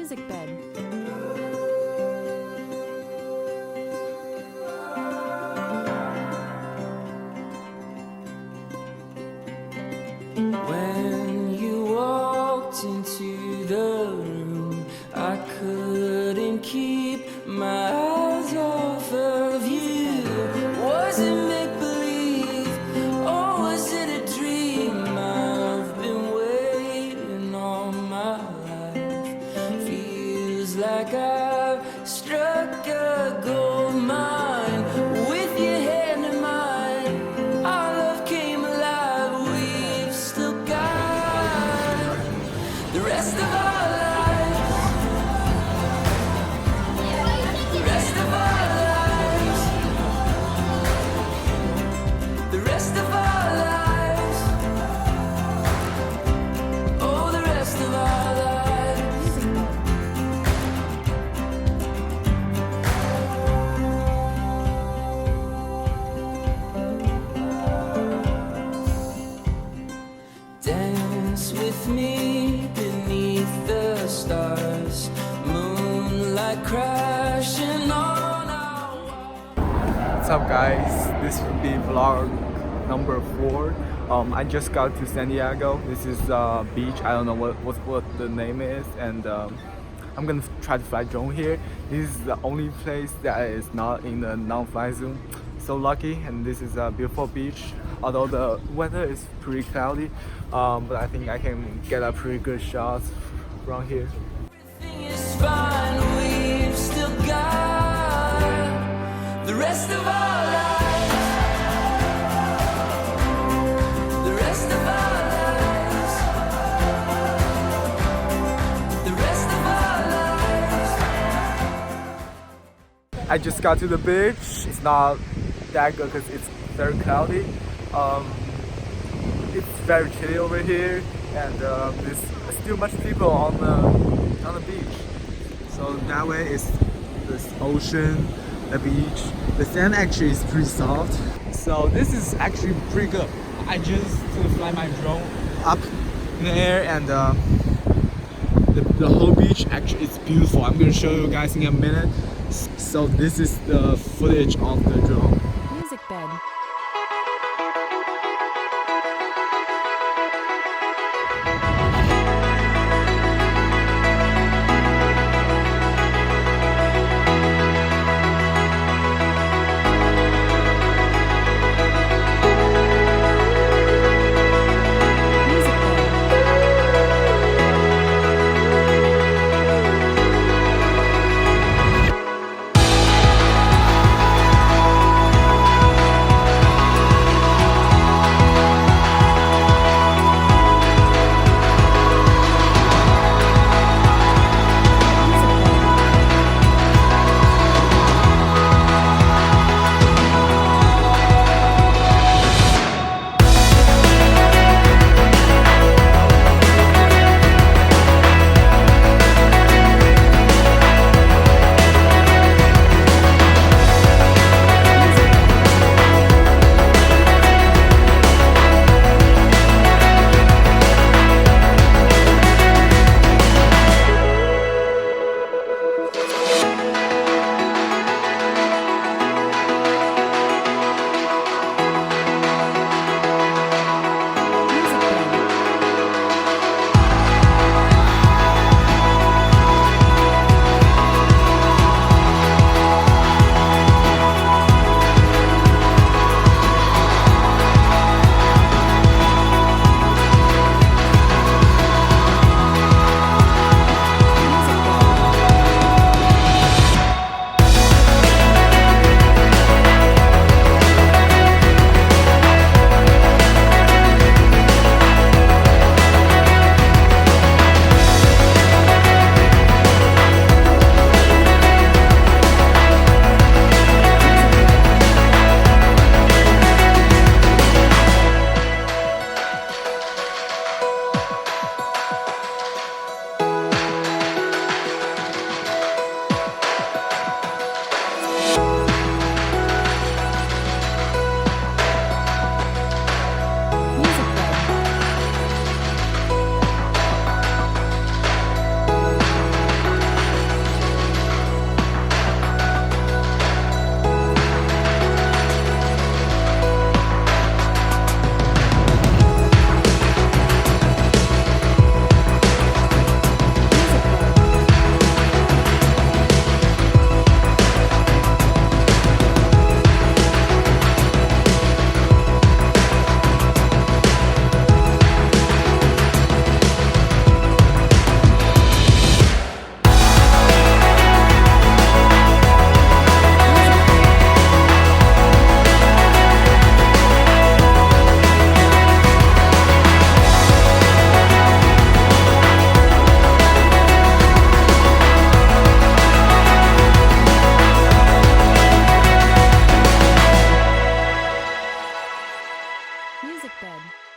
Music bed. When you walked into the room, I couldn't keep my eyes off of you. Was it make-believe, or was it a dream? I've been waiting all my life. Feels like I've struck a gold mine. With your hand in mine, our love came alive. We've still got the rest of our lives. The rest of our lives. The rest of our lives. Oh, the rest of our lives. Dance with me beneath the stars, moonlight crashing on our walls. What's up guys, this will be vlog number 4. I just got to San Diego. This is beach. I don't know what the name is, and I'm gonna try to fly drone here. This is the only place that is not in the non-fly zone. So lucky, and this is a beautiful beach. Although the weather is pretty cloudy, but I think I can get a pretty good shot from here. Everything is fine, we've still got the rest of our lives. The rest of our lives. The rest of our lives. I just got to the beach. It's not that good because it's very cloudy. It's very chilly over here, and there's still much people on the beach. So that way is this ocean, the beach. The sand actually is pretty soft. So this is actually pretty good. I just fly my drone up in the air, and the whole beach actually is beautiful. I'm gonna show you guys in a minute. So this is the footage of the drone. Music bed. Music bed. Music bed.